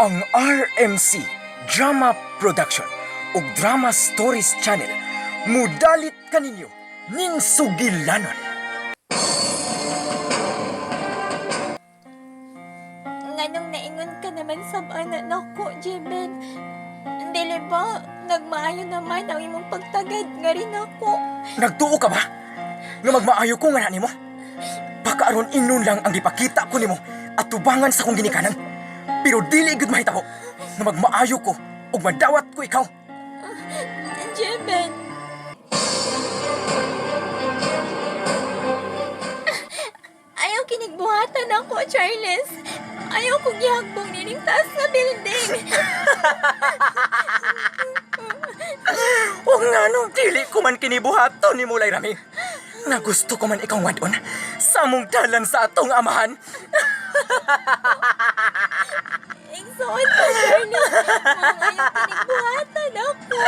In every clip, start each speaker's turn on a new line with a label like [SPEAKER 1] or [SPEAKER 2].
[SPEAKER 1] Ang RMC Drama Production ug Drama Stories Channel mudalit kaninyo ning sugilanon.
[SPEAKER 2] Nganong naingon ka naman sa anak nako, Jeben? Dili ba, nagmaayo naman ang imong pagtagad nga rin ako.
[SPEAKER 1] Nagtuo ka ba? Nga magmaayo ko nga nimo? Pakaaron ingnon lang ang gipakita ko nimo at tubangan sa kong ginikanan. Pero dili gud mahitabo nga magmaayo ko ug madawat ko ikaw.
[SPEAKER 2] Jeben! Ayaw kinigbuhatan ako, Charles. Ayaw kong gihagbong nining taas nga building.
[SPEAKER 1] O nga nung dili ko man kinibuhaton ni Mulay Rami. Nga gusto ko man ikaw wadon sa mong dalan sa atong amahan.
[SPEAKER 2] Igsoon ko, Charles. Ang ayaw kinigbuhatan ako.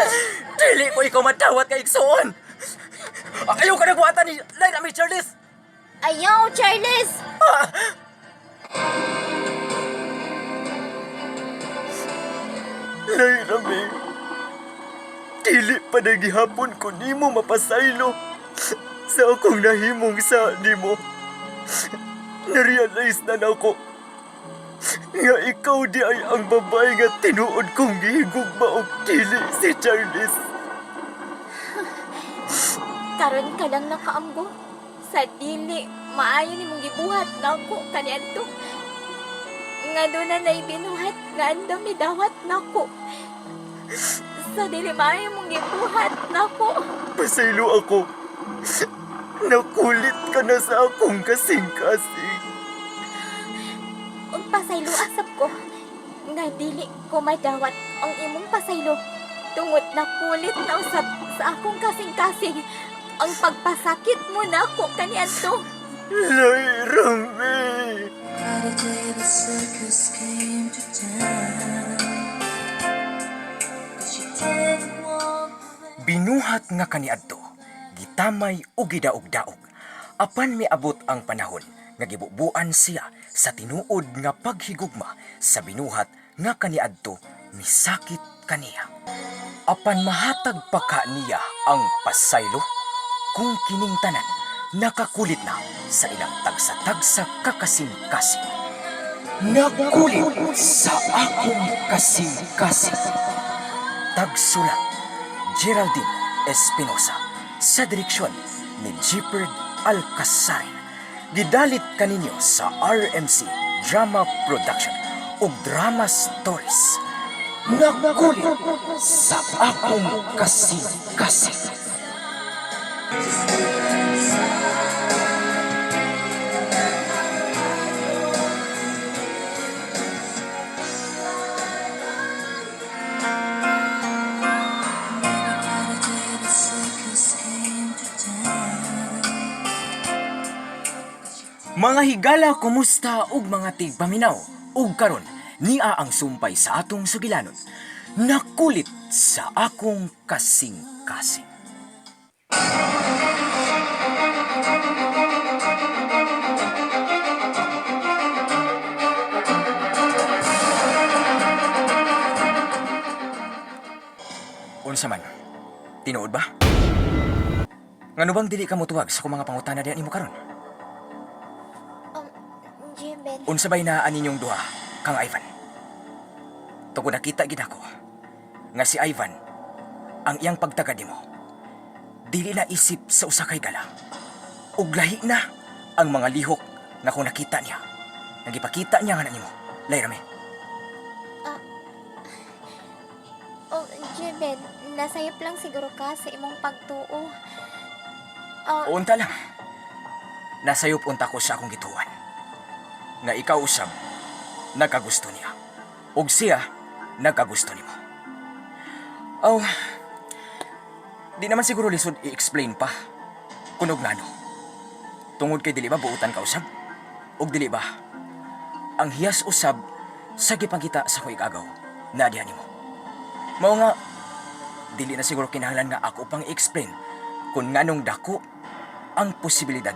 [SPEAKER 1] Dili ko ikaw madawat kay igsoon. Ayaw ka nagbuhatan ni Lay Rami, Charles.
[SPEAKER 2] Ayaw, Charles!
[SPEAKER 1] Lay Rami, dili pa nagihapon ko nimo mapasaylo sa akong nahimong sa nimo. Narealize na nako nga ikaw di ay ang babae nga tinuod kong gihigugma og dili si Charles.
[SPEAKER 2] Karon ka lang nakaamgo. Sa dili, maayo ni mong gibuhat na ako kaniadto. Nga doon na naibinuhat, nga andam ni dawat na ako. Sa dili, maayo mong gibuhat na ako.
[SPEAKER 1] Pasaylo ako. Nakulit ka na sa akong kasing-kasing.
[SPEAKER 2] Ang pasaylo asap ko, nga dili ko madawat ang imong pasaylo. Tungod na kulit na usap sa akong kasing-kasing. Ang pagpasakit mo na ako kaniadto.
[SPEAKER 1] Lay Rami! Binuhat nga kaniadto, gitamay ug gidaog-daog. Apan miabot ang panahon nga gibubuan siya sa tinuod nga paghigugma sa binuhat nga kaniadto misakit kaniya. Apan mahatag pa ka niya ang pasaylo kung kining tanan nakakulit na sa ilang tagsa-tagsa kakasing-kasing. Nakulit sa akong kasing-kasing. Tagsulat, Geraldine Espinosa, sa direksyon ni Jeeperd Alcasarin. Gidalit kaninyo sa RMC Drama Production ug Drama Stories. Nakulit sa akong kasing-kasing. Mga higala, kumusta ug mga tigpaminaw? Ug karon niya ang sumpay sa atong sugilanon. Nakulit sa akong kasing-kasing. Unsa man? Tinuod ba? Ngano bang dili ka motuwag sa kung mga pangutana diyan nimo karon?
[SPEAKER 2] Jeben,
[SPEAKER 1] Unsa bay naa ninyong duha, kang Ivan? Tungod nakita gid ako nga si Ivan ang iyang pagtagad nimo. Dili na isip sa usa kay gala. Ug lahi na ang mga lihok nga kung nakita niya. Nagipakita niya nga na nimo. Lay Rami.
[SPEAKER 2] oh, Jeben, nasayop lang siguro ka sa imong pagtuo.
[SPEAKER 1] Unta lang. Nasayop unta ko sa akong gituan. Nga ikaw usab nagkagusto niya. Ug siya nagkagusto nimo. Oh, di naman siguro lisod i-explain pa. Kunog ngano. Tungod kay dili ba buutan ka usab? Ug dili ba ang hiyas usab sa gipangita sa ko'y kagaw na diha nimo. Mao nga dili na siguro kinahanglan nga ako pang i-explain kung nganong dako ang posibilidad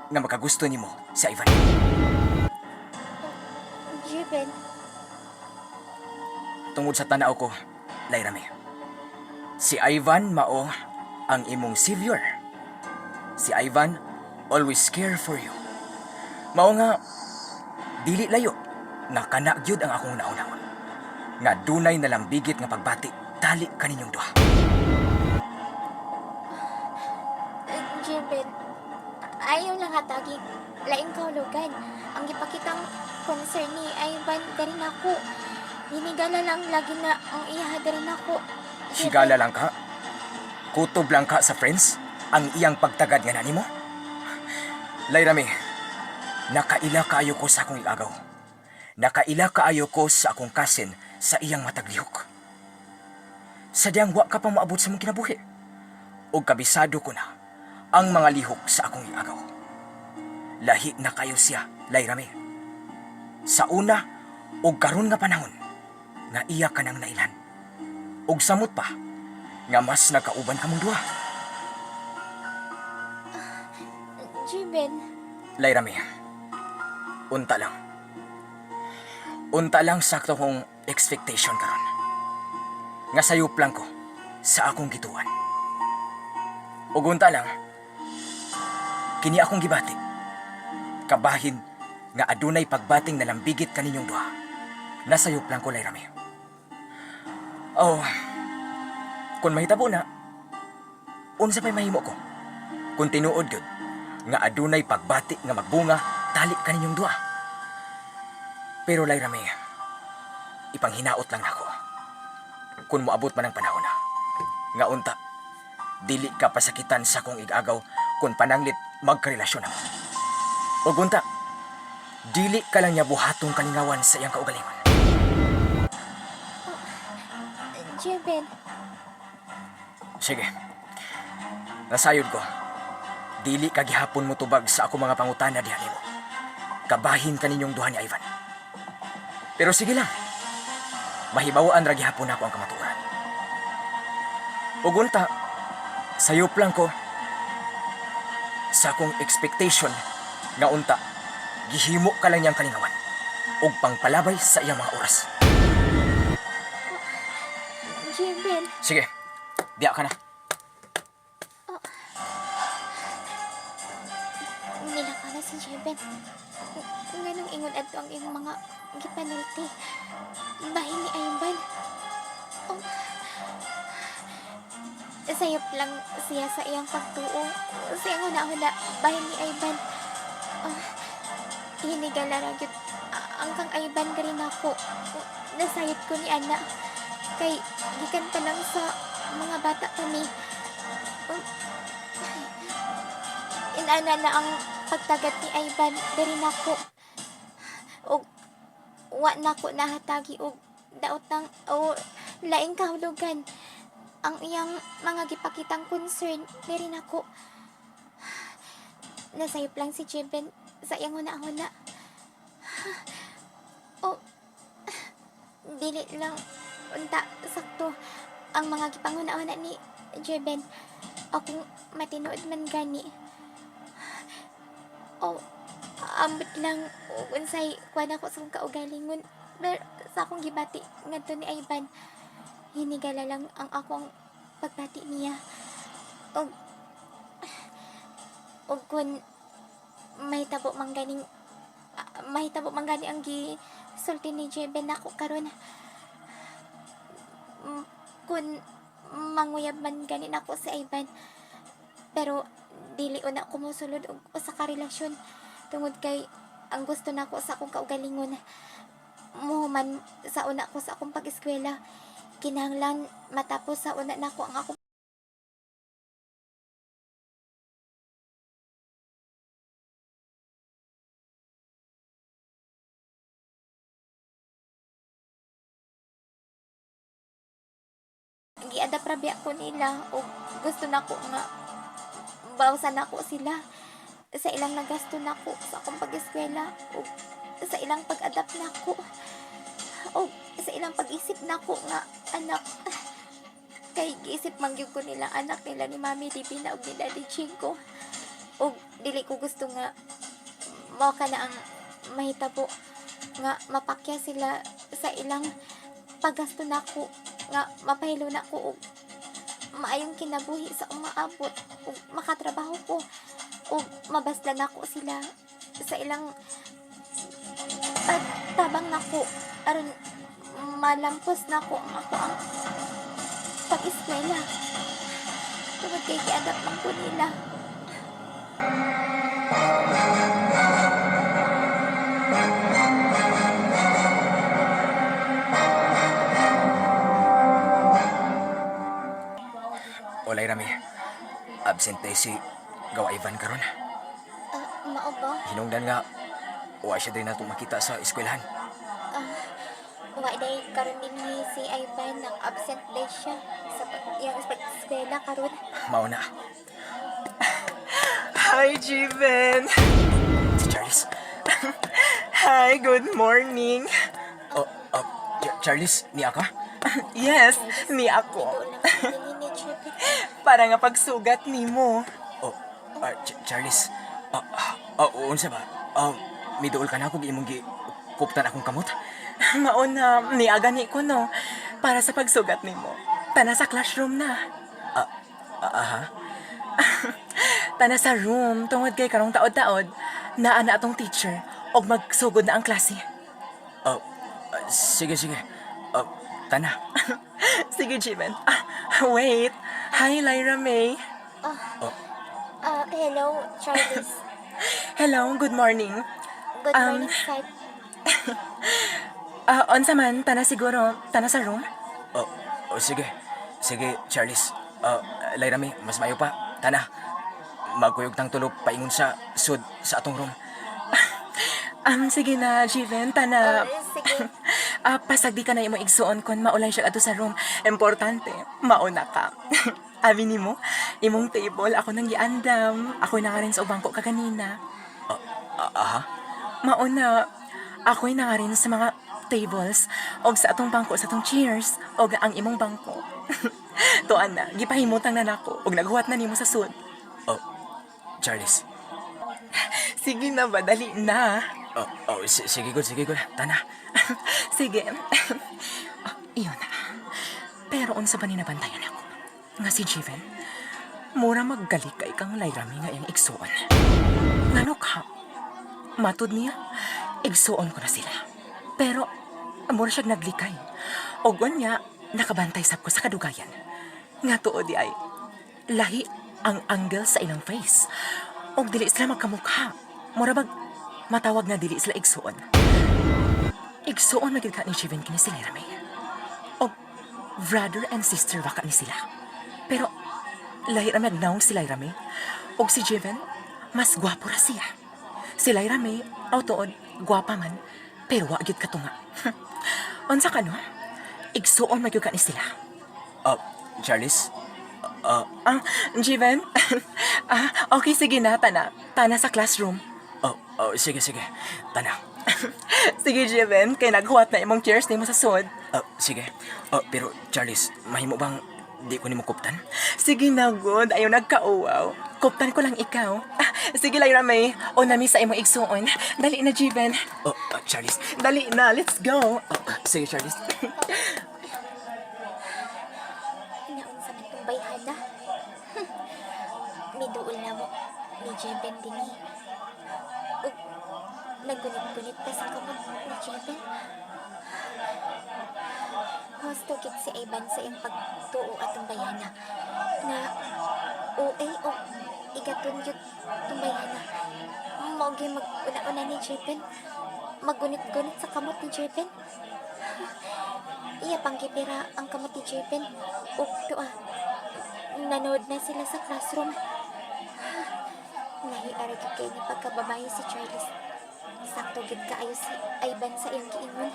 [SPEAKER 1] nga makagusto nimo sa Ivan.
[SPEAKER 2] Jeben,
[SPEAKER 1] tungod sa tanaw ko, Layrami. Si Ivan mao ang imong savior. Si Ivan always care for you. Mao nga dili layo nga kana gyud ang akong naunahon. Nga dunay nalambigit nga pagbati tali kaninyong duha.
[SPEAKER 2] Jebel, ayaw lang hatagi. Laing kahulugan. Ang gipakitang concern ni Ivan garin ako. Hinigala lang lagi na ang iyaha garin ako.
[SPEAKER 1] Higala lang ka? Kutob lang ka sa friends? Ang iyang pagtagad nga nani mo? Layrami, nakaila kaayo ko sa akong igagaw. Nakaila kaayo ko sa akong kasin sa iyang mataglihok. Sadyang wa ka pa maabot sa mong kinabuhi. O kabisado ko na ang mga lihok sa akong igagaw. Lahi na kayo siya, Layrami. Sa una, o karon nga panahon, nga iya ka nang nailan. Og samot pa, nga mas nagkauban ka mong duha.
[SPEAKER 2] Jebel,
[SPEAKER 1] Layrami, unta lang. Unta lang sakto kong expectation karon. Nga sayop lang ko sa akong gituan. Ug unta lang, kini akong gibati. Kabahin nga adunay pagbating na lambigit kaninyong duha. Nasayop lang ko, Layrami. Oh, kung mahitabo na, unsa pa'y mahimo ko? Kung tinuod yun, nga adunay pagbati nga magbunga, tali kaninyong duha. Pero Layrami, ipanghinaot lang nako. Kung moabot man ang panahon na, nga unta, dili ka pasakitan sa kong igagaw kung pananglit magkarelasyon ako. O unta, dili ka lang niya buhatong kalingawan sa iyang kaugalingon.
[SPEAKER 2] Jebel,
[SPEAKER 1] Sige. Nasayod ko. Dili ka gihapon mo tubag sa ako mga pangutana diha nimo. Kabahin kaninyong duha ni Ivan. Pero sige lang. Mahibawaan ra gihapon ako ang kamatuoran. Ug unta, sayop lang ko sa akong expectation nga unta gihimo ka lang niyang kalingawan ug pangpalabay sa iyang mga oras.
[SPEAKER 2] Jebel,
[SPEAKER 1] Sige. Diya ka na.
[SPEAKER 2] nilakaw na si Jebel. Nganong ingon adto ang iyong mga gipanulti. Bahin ni Ivan. Oh. Sayop lang siya sa iyang pagtuo. Sa iyang huna-huna, bahin ni Ivan. Hinigala ra gyud ang kang Ivan ka rin ako. Nasayot ko ni Ana. Kay gikan pa lang sa mga bata kami. Inana na ang pagtagat ni Ivan diri nako. Og wa nako nahatagi og daot ng o laing kahulugan ang iyang mga gipakitang concern diri nako. Nasayop lang si Jeben sa iyang huna-huna. O dili lang unta sakto ang mga gipanguna-una ni Jeben. Akong matinood man gani. O ambot lang unsay kuan ako sa akong kaugalingon. Pero sa akong gibati ngadto ni Ivan, hinigala lang ang akong pagbati niya. Og kun mahitabo man gani ang gisulti ni Jeben nako karon. Kun manguyab man gani nako sa Ivan, pero dili una ko mosulod og usa ka relasyon tungod kay ang gusto nako sa akong kaugalingon muhuman sa una ko sa akong pag-eskwela. Kinahanglan matapos sa una nako ang akong giadap rabya ko nila o gusto nako nga bawsan nako sila sa ilang nagasto nako sa akong pag-eskwela o sa ilang pag-adapt nako o sa ilang pag-isip nako nga anak. Kay giisip mangyud ko nila anak nila ni Mami Divina ug ni Daddy Chico. O dili ko gusto nga mao ka na ang mahitabo nga mapakya sila sa ilang pagasto na ko nga mapahilo na ko og maayong kinabuhi sa umaabot ug makatrabaho ko ug mabasdan ako sila sa ilang tabang nako aron malampos nako ako ang pag-eskwela tungod kay giadap man ko nila.
[SPEAKER 1] Olay rami. Absente si Gawa Ivan karon.
[SPEAKER 2] Mao ba?
[SPEAKER 1] Hinungdan nga wa siya din natong makita sa eskwelahan.
[SPEAKER 2] Wa day karon din ni si Ivan nang absent day siya sa iyang eskwela karon.
[SPEAKER 1] Mao na.
[SPEAKER 3] Hi, Jiven.
[SPEAKER 1] Si Charles.
[SPEAKER 3] Hi, good morning.
[SPEAKER 1] Charles, niya ka?
[SPEAKER 3] Yes, ni ako.
[SPEAKER 2] Ito lang ang dili ni Jeffrey.
[SPEAKER 3] Para nga pagsugat nimo.
[SPEAKER 1] Charles. Unsa ba? Miduol ka na kung imong kuptan akong kamot?
[SPEAKER 3] Mauna, niagani ko no. Para sa pagsugat nimo. Tana sa classroom na. Tana sa room, tungod kay karong taod-taod, naa na atong teacher, og magsugod na ang klase.
[SPEAKER 1] Sige. Tana.
[SPEAKER 3] Sige, Jiven. Wait. Hi, Lyra May.
[SPEAKER 2] Hello, Charles.
[SPEAKER 3] Hello, good morning.
[SPEAKER 2] Good morning, Sir.
[SPEAKER 3] Unsa man, tana siguro, tana sa room?
[SPEAKER 1] Sige. Sige, Charles. Lyra May, mas mayo pa. Tana. Magkuyog tang tulog paingon sa sud sa atong room.
[SPEAKER 3] Sige na, Jiven, tana.
[SPEAKER 2] Sige.
[SPEAKER 3] Pasagdi ka na imong igsuon kon maulay siya ato sa room. Importante, mauna ka. Abi nimo, imong table ako nang giandam. Ako na nga rin sa ubang ko kaganina. Mauna, ako'y na nga rin sa mga tables og sa atong bangko sa atong chairs og ang imong bangko. Tuan na, gipahimutang na nako og naghuwat na nimo sa sud.
[SPEAKER 1] Charles.
[SPEAKER 3] Sige na ba, dali na.
[SPEAKER 1] Sige good. Tana.
[SPEAKER 3] Sige. Iyon na. Pero unsa ba ni nabantayan ako? Nga si Jiven, mura maggali kay kang layrami nga iyang igsuon. Ngano ka? Matud niya, igsuon ko na sila. Pero, mura siyang naglikay. O niya, nakabantay sab ko sa kadugayan. Nga tuod di ay, lahi ang angle sa ilang face. O dili sila magkamukha. Mura bag, matawag na dili sila igsuon. Igsuon magiging ka ni Jiven kini si Layrami. O brother and sister baka ni sila. Pero, lahi ra nagnaong si Layrami. O si Jiven, mas gwapo ra siya. Si Layrami, tuod, gwapa man, pero wagid katunga. Unsa ka no? Igsuon magyud ka ni sila.
[SPEAKER 1] Charles.
[SPEAKER 3] Jiven? Okay, sige na, tana. Tana sa classroom.
[SPEAKER 1] Sige. Tana.
[SPEAKER 3] Sige, Jiven, kay naghuwat na imong chairs nimo sa sud.
[SPEAKER 1] Sige. Pero Charles, mahimo bang di ko nimo kuptan?
[SPEAKER 3] Sige na, good. Ayaw nagkauwaw. Kuptan ko lang ikaw. Sige, Lyra May. O nami sa imong igsuon. Dali na, Jiven.
[SPEAKER 1] Charles.
[SPEAKER 3] Dali na, let's go.
[SPEAKER 1] Sige, Charles.
[SPEAKER 2] Naunsa man tong bayhana. Miduol na mo ni Jeben din eh. Ug naggunit-gunit pa sa kamot ni Jeben. Husto gid si Ivan sa iyang pagtuo atong bayana. Nga OA o igaton yun tong bayana. Mao gyud mag-una-una ni Jeben. Maggunit-gunit sa kamot ni Jeben. Iya pang gipira ang kamot ni Jeben. Ug tuwa, nanood na sila sa classroom. Nahiarag kay ni pagkababae si Charles. Sakto gid kaayo si Ivan sa iyang giingon.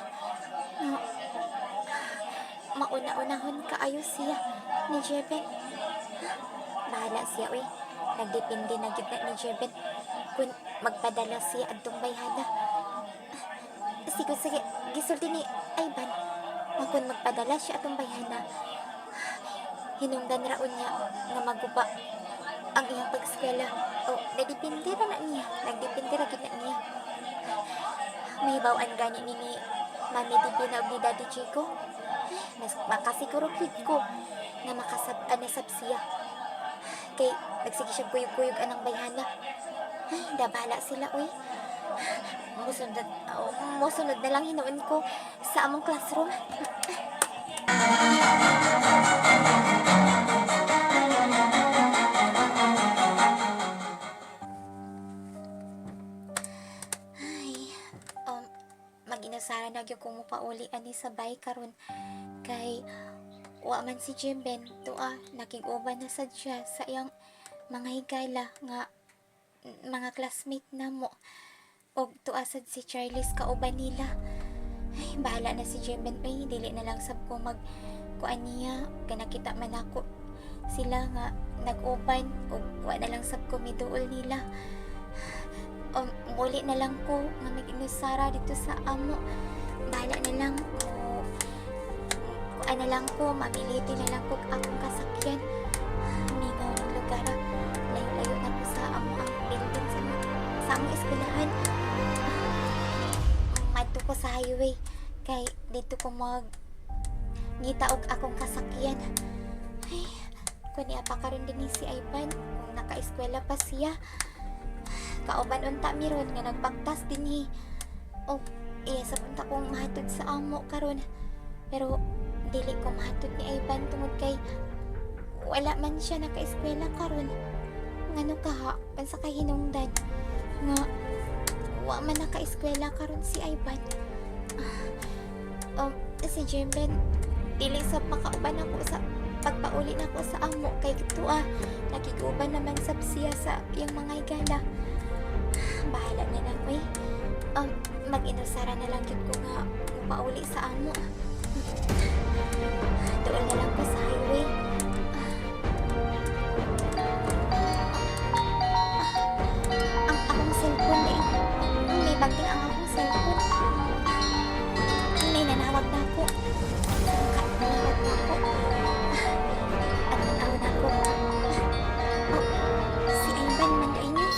[SPEAKER 2] No, mauna-unahon kaayo siya ni Jeben. Bahala siya, uy. Nagdepende na gid na ni Jeben kung magpadala siya adtong bayhana. Sige, gisulti ni Ivan. Kung magpadala siya atong bayhana, hinungdan raon niya nga maguba ang iyang pag-eskwela. Nagdepende ra na niya. Nagdepende ra gid na niya. May bawaan gani ni Mami Bibi na og ni Daddy Chico. Mas makasiguro kid ko na nasab siya. Kay nagsige siya kuyog-kuyog anang bayhana. Ay, dabala sila, uy. Musunod na lang hinuon ko sa among classroom. Ay, mag-inasara na gyud kung mupauli ani sa bay karon kay wa man si Jimben tuwa nakig-uban na sad siya sa iyang mga higala nga mga classmate na mo og tuwa sad si Charles kauban nila. Ay, bahala na si Jimben, ay dili na lang sab ko mag kuan niya kay nakita man ako sila nga nag-uban og wa na lang sab ko miduol nila. Muli na lang ko nga mag-inusara dito sa amo. Bahala na lang kuan na lang ko, mamiliti na lang ko akong kasakyan. Mingaw ng lugar, layo-layo na ko sa amo ang building sa among eskwelahan. Madto ko sa highway kay dito ko mag ngita og akong kasakyan. Ay, kuni apa karon din si Ivan kung naka-eskwela pa siya. Kauban unta miron nga nagbaktas dinhi. Og iya sa punta kong mahatod sa amo karon. Pero dili ko mahatod ni Ivan tungod kay wala man siya naka-eskwela karon. Ngano kaha pansa kay hinungdan nga wa man naka-eskwela karon si Ivan. Si Jimben dili sab makauban ako sa pagpauli na ko sa amo kay tuwa nakiguban naman sab siya sa iyang mga higala. Bahala na lang, uy. Mag-inusara na lang yun ko nga mapauli sa amo. Doon na lang ko sa highway. Ang akong cellphone eh. May bagting ang akong cellphone. May nanawag na ako. Nanawag na ako. At nanaw na ako. Si Ivan man kayo niyo.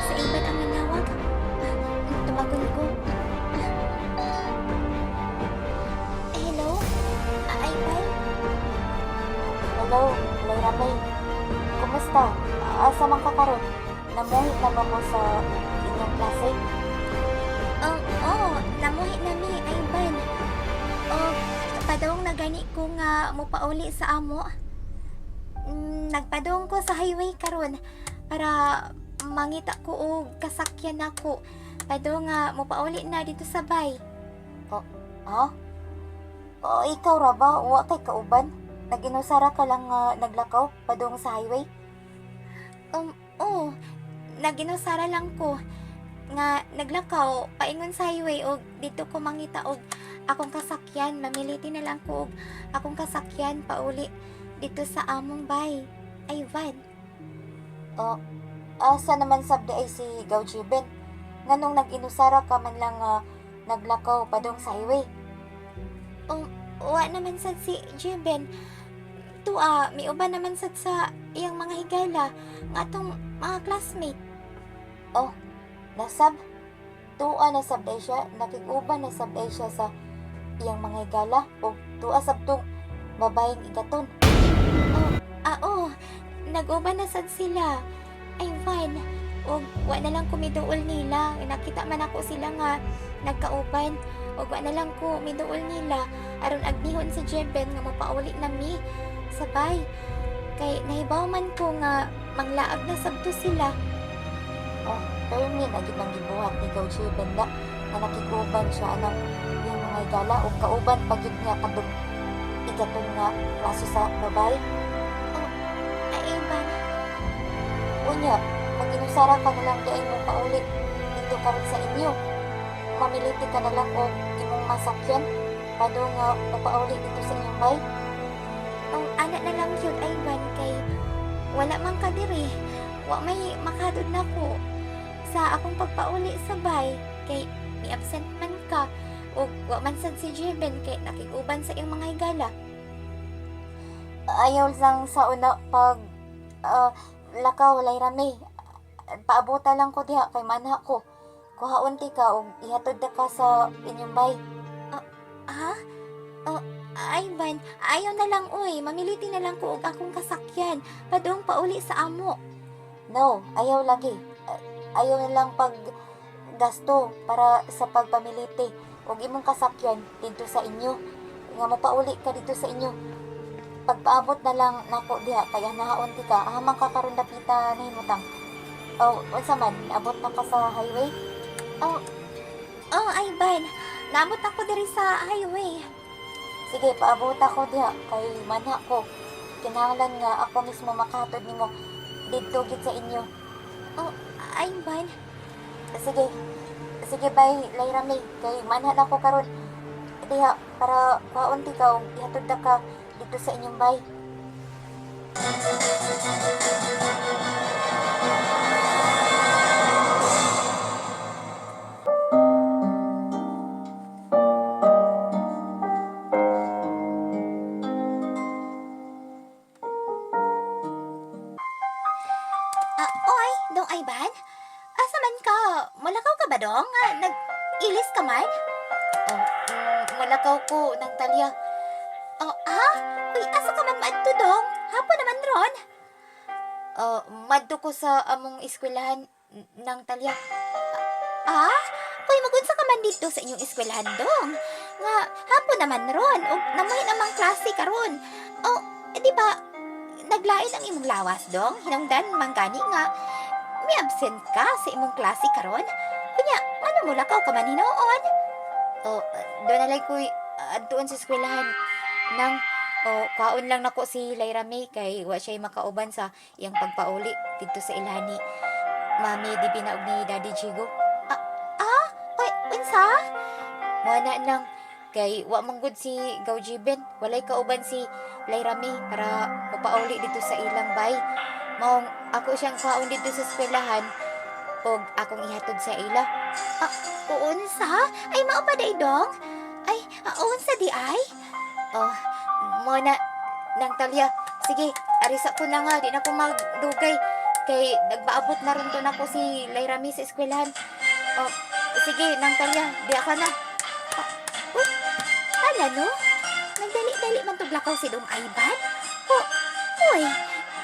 [SPEAKER 2] Sa Ivan ang nanawag. Tumagon ko. Hello? Ivan?
[SPEAKER 4] Hello, Lyra May. Kumusta? Asa man ka karon? Namuhit na ba mo sa inyong klase?
[SPEAKER 2] Oo, namuhi na mi, Ivan. Padong na gani ko nga mupauli sa amo. Nagpadong ko sa highway karon para mangita ko og kasakyan ako. Padong nga mupauli na dito sa bay.
[SPEAKER 4] Ha? Ikaw ra ba? Wa kay kauban? Nag-inusara ka lang nga naglakaw padung sa highway?
[SPEAKER 2] Oo. Naginusara lang ko nga naglakaw paingon sa highway og dito ko mangita og akong kasakyan. Mamiliti na lang ko og akong kasakyan pauli dito sa among bay. Ivan.
[SPEAKER 4] Asa naman sabdi ay si Gaujiben? Nganong nag-inusara ka man lang naglakaw padung sa highway?
[SPEAKER 2] Wa naman sad si Jeben. Tuwa, may uban naman sad sa iyang mga higala nga atong mga classmate.
[SPEAKER 4] Nasab? Tuwa na sabday siya, nakiguban na sabday siya sa iyang mga higala o tuwa sabtong babayeng igaton.
[SPEAKER 2] Oo, nag-uban na sad sila. Ivan, og wa na lang kumiduol nila. Nakita man ako sila nga nagkauban. Og wa na lang ko miduol nila aron agnihon si Jeben nga mapauli nami sa bay. Kay nahibaw man ko nga manglaag na sabto sila.
[SPEAKER 4] Pero mi naging nang gibuhat ni Gaujiben na nakiguban siya anang iyang mga higala o kauban pagid niya kadung igaton nga klase sa babay.
[SPEAKER 2] Ivan,
[SPEAKER 4] Unya, mag-inusara ka na lang di ay mo pauli dito karon sa inyo. Mamiliti ka na lang o imong masakyan padung nga mapauli dito sa inyong bay.
[SPEAKER 2] ang anak na lang yun, Ivan, kay wala man ka diri. Wa may makadud na ko sa akong pagpauli sa bay. Kay may absent man ka. O wa man sad si Jeben kay nakiguban sa iyong mga higala.
[SPEAKER 4] Ayaw lang sa una pag lakaw Lyra May. Paabuta lang ko diha kay manha ko. Kuhaon ti ka og ihatod na ka sa inyong bay. man, ayaw na lang uy, mamiliti na lang ko og akong kasakyan, padung pauli sa amo. No, ayaw lagi. Ayaw na lang pag gasto para sa pagpamiliti og imong kasakyan dito sa inyo. Nga mapauli ka dito sa inyo. Pagpaabot na lang nako diha kaya nahaon ti ka, hamang ka karon dapita na himutang. Oh, unsa man, abot na ka sa highway? Oh, ay ban. Naabot ako diri sa highway. Sige, paabot ako diha kay manha ko. Kinahanglan nga ako mismo makahatod nimo dito gid sa inyo. Oh, ay ban. Sige. Sige bye, Lyra May. Kay manha na ko karon diha para kaunti ka og ihatod na ka dito sa inyong bay. Oy, dong ay ban? Asa man ka? Malakaw ka ba dong? Nag-ilis ka man? Malakaw ko ng talya. Ha? Uy, asa ka man maadto dong? Hapon naman ron? Madto ko sa among eskwelahan ng talya. Uy, magunsa ka man dito sa inyong eskwelahan dong? Nga, hapon naman ron. O, namoy namang klase karon. Di ba, naglain ang imong lawas dong? Hinungdan, manggani nga. May absent ka sa imong klase karon? Kunya, ano mo lakaw ka man hinoon? Doon nalay ko'y adtuon sa eskwelahan nang kaon lang nako si Lyra May kay wa siya makauban sa iyang pagpauli dito sa ilani. Mami di binaog ni Daddy Jigo. Oy, unsa? Wala lang kay wa manggod si Gawjiben, walay kauban si Lyra May para mapauli dito sa ilang bay. Maong ako siyang kaon dito sa eskwelahan og akong ihatod sa ila. Unsa? Ay mao pa day dong? Ay, unsa di ay? Mo na nang talya. Sige, arisa ko na nga, di na ko magdugay. Kay nagbaabot na ron to na ko si Lyra May sa eskwelahan. Sige, nang talya, di ka na. Hala no? Nagdali-dali man to blakaw si Dong Ayban? Uy,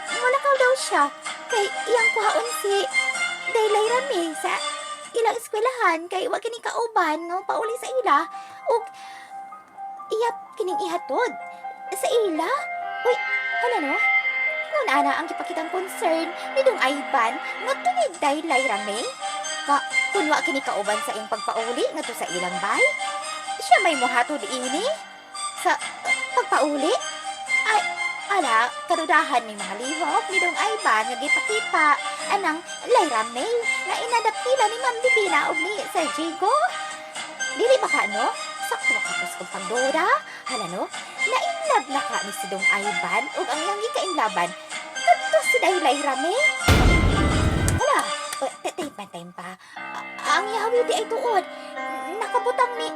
[SPEAKER 4] mulakaw daw siya. Kay iyang kuhaon si Lyra May sa ilang eskwelahan. Kay wa kini kauban, no? Pauli sa ila. Ug iyap kining ihatod sa ila. Uy, hala no? Ngun ana ang gipakitang concern ni Dong Ayban nga tungig day Lyra May. Kung wa kini kauban sa iyang pagpauli ngadto sa ilang bay, siya may mohatod ini sa pagpauli. Ay, ala, karudahan ni mga lihok ni Dong Ayban nga gipakita anang Lyra May nga inadaptila ni Ma'am Divina og ni Sir Jigo. Dili ba ka no? Sakto makapos kong pagdura. Hala no? Nainlab na ka ni si Dong Ayban ug ang iyang gikainlaban kadto si Lyra May. Hala, time pa. Ang yawi di ay tuod. Nakabutang ni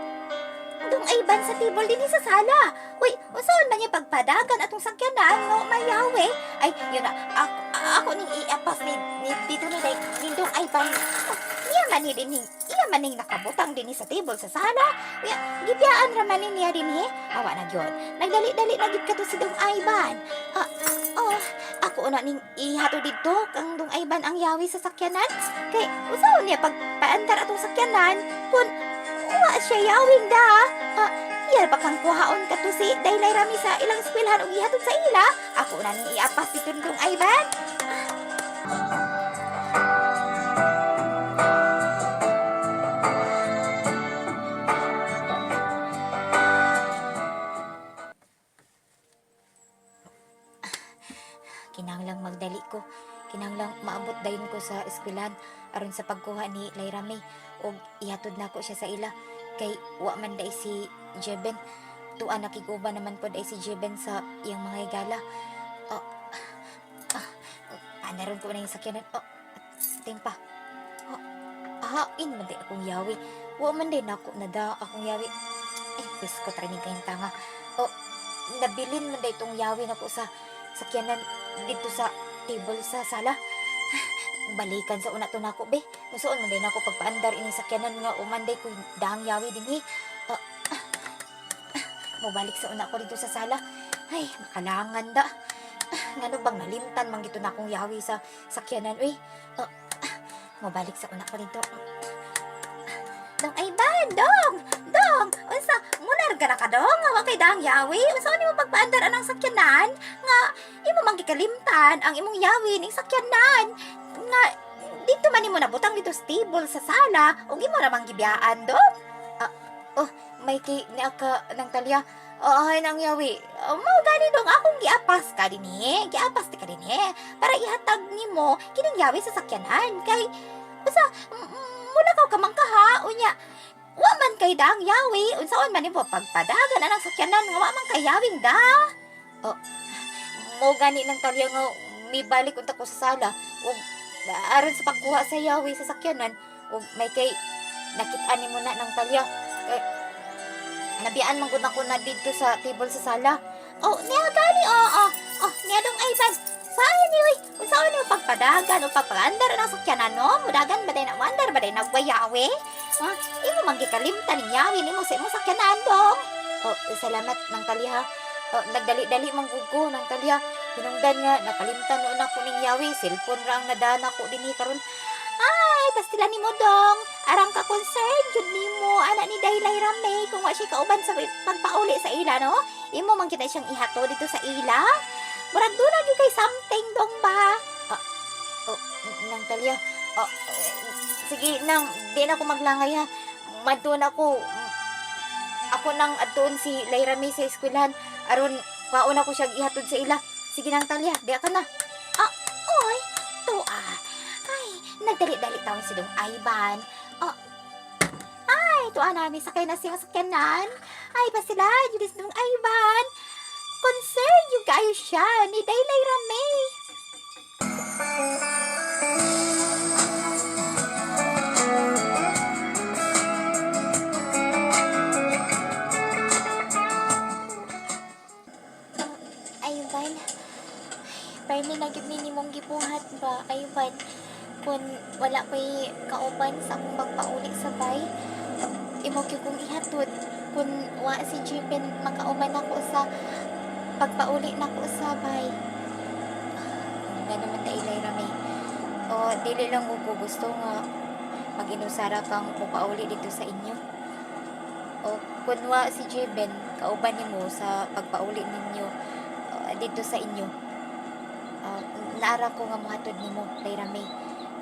[SPEAKER 4] Dong Ayban sa table din sa sala. Uy, usaon man niya pagpadagan atong sakyanan no mayawi. Ay, yun na. Ako ning iapas ni dito ni Dong Ayban. Iya man ning nakabutang din sa table sa sala. Uy, gibiyaan ra man niya din awa na gyud. Nagdali-dali na gid kadto si Dong Ayban. Ako na ning ihato dito kang Dong Ayban ang yawi sa sakyanan. Kay usaon niya pagpaandar atong sakyanan kun wa siya yawing da. Iyar ba kang kuhaon kadto si Lyra May sa ilang eskwelahan og ihatod sa ila? Ako na ning iapas dito ni Dong Ayban. Kinahanglang magdali ko. Kinahanglang maabot dayon ko sa eskwelahan aron sa pagkuha ni Lyra May og ihatod nako siya sa ila. Kay wa man day si Jeben. Tuan nakiguba naman po day si Jeben sa iyang mga higala. Naroon ko na yung sakyanan. Timpa. In man day akong yawi. Wa man day nako nada akong yawi. Ay, pwes ko training kayong tanga. Nabilin man day itong yawi nako sa sakyanan dito sa table sa sala. Balikan sa una to nako be. Musuon man day nako pagpaandar ini sakyanan nga umanday ko daang yawi dinhi. mobalik sa una ko dito sa sala. Ay, makalangan da. Ngano bang nalimtan man gito na akong yawi sa sakyanan, uy. Mobalik sa una ko dito. Dong, ay ba? Dong, unsa, munar ka na ka, dong, nga wa kay dang yawi. Unsa ni mo pagpaandar anang sakyanan? Nga, imo man gikalimtan ang imong yawi ning sakyanan. Nga, dito man imo nabutang dito sa table sa sala, ug imo na mang gibiyaan, dong. May ni aka nang talya. Ay nang yawi. Mao gani dong akong giapas ka dinhi. Giapas ti ka dinhi para ihatag nimo kining yawi sa sakyanan kay usa muna ka man kaha unya. Wa man kay dang yawi unsaon man nimo pagpadagan anang sakyanan nga wa man kay yawing da. Mao gani nang talya nga mibalik unta ko sa sala ug aron sa pagkuha sa yawi sa sakyanan ug may kay nakit-an nimo na nang talya. Nabiyaan man gud ako na dito sa table sa sala. Niya gani, niya dong Ivan. Saan ni, uy? Unsaon ni pagpadagan o pagpaandar ng sakyanan, no? Mudagan ba day na mandar ba day nagwayawe? Imo man gikalimtan ni yawi nimo sa imo sakyanan dong. Salamat nang taliha. Nagdali-dali man gugo nang taliha. Hinungdan nga nakalimtan noon ako ning yawi. Cellphone ra ang nadana ko dinhi karon. Ay, pastila nimo dong. Arang ka concern jud nimo ana ni Daylay Ramay kung wa siya kauban sa pagpauli sa ila, no? Imo man kita siyang ihato dito sa ila. Murag duna gyud kay something dong ba? Nang talya. Sige nang di na ko maglangay ha. Madun ako. Ako nang adton si Layramay sa eskwelahan aron pauna ko siya ihatod sa ila. Sige nang talya, di ka na. Oy, tuwa. Nagdali-dali taon si Dong Ivan. Tuwa namin sakay na siya sakyanan. Ay, pa sila, Judis Dong Ivan. Concern yung kayo siya ni Daylay Ramay. Ivan, Perni nagyod ni mong gibuhat ba, Ivan? Kung wala ko'y kauban sa akong magpauli sa bay, imo gyud kong ihatod. Kung wa si Jipen makauban ako sa pagpauli nako sa bay. Ganun man Daylay Ramay. Dili lang ko gusto nga mag-inusara kang upauli dito sa inyo. Kung wa si Jipen kauban nimo sa pagpauli ninyo dito sa inyo. Naara ko nga mohatod nimo, Daylay Ramay.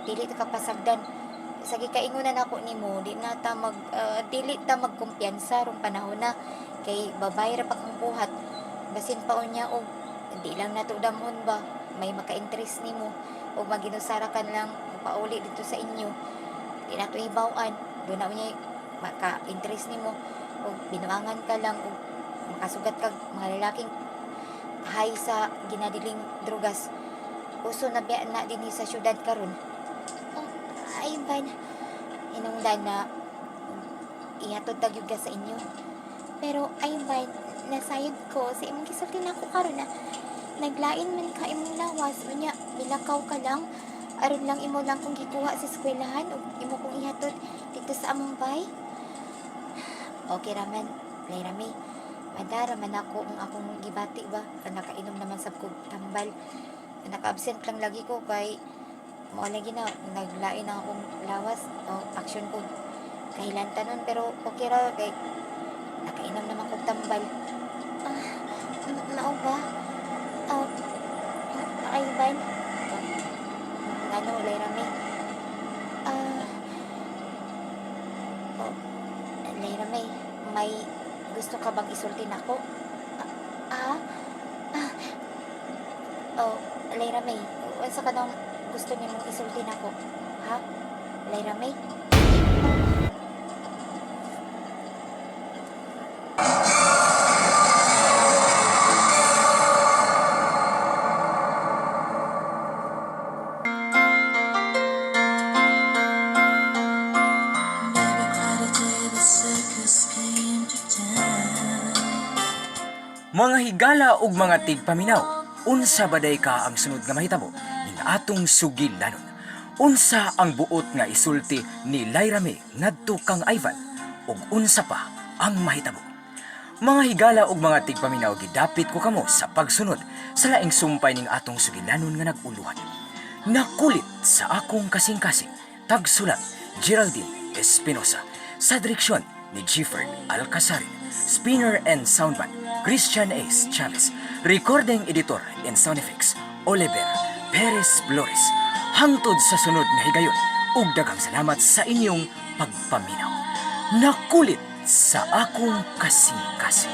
[SPEAKER 4] Dili ta kapasagdan sa gikaingunan ako nimo dili ta magkumpiyansa rong panahon na kay babay ra pa kang buhat basin pa unya og di lang nato damhon ba may maka-interest nimo og maginusara kan lang pauli dito sa inyo di nato hibaw-an do na unya maka-interest nimo og binuangan ka lang og makasugat kag mga lalaking hay sa ginadiling drugas uso na biya na dinhi sa syudad karon. Ivan, hinungdan na ihatod tagyog ka sa inyo. Pero Ivan, nasayod ko sa imong gisulti na ako karon na naglain man ka imong lawas unya bilakaw ka lang aron lang imo lang kung gikuha sa eskwelahan ug imo kong ihatod dito sa among bay. Okay raman, Layramay. Madara man ako ang akong gibati ba nakainom naman sa kog tambal. Naka-absent lang lagi ko kay mo lagi na naglain ang akong lawas o action ko kahilantan nun pero okay ra kay nakainom naman kong tambal. Nao ba? Ivan? Ano, Layramay? Layramay, may gusto ka bang isulti na ako? Layramay, unsa ka nang gusto nimong isulti nako? Ha? Layramay?
[SPEAKER 1] Mga higala ug mga tigpaminaw, unsa baday ka ang sunod nga mahitabo ning atong sugilanon? Unsa ang buot nga isulti ni Layramay ngadto kang Ivan ug unsa pa ang mahitabo? Mga higala ug mga tigpaminaw gidapit ko kamo sa pagsunod sa laing sumpay ning atong sugilanon nga nag-uluhan. Nakulit sa akong kasing-kasing, tagsulat Geraldine Espinosa, sa direksyon ni Gifford Alcasarin, spinner and soundman Christian Ace Chavez, recording editor and sound effects Oliver Perez Flores. Hangtod sa sunod nga higayon, ug daghang salamat sa inyong pagpaminaw. Nakulit sa akong kasing-kasing.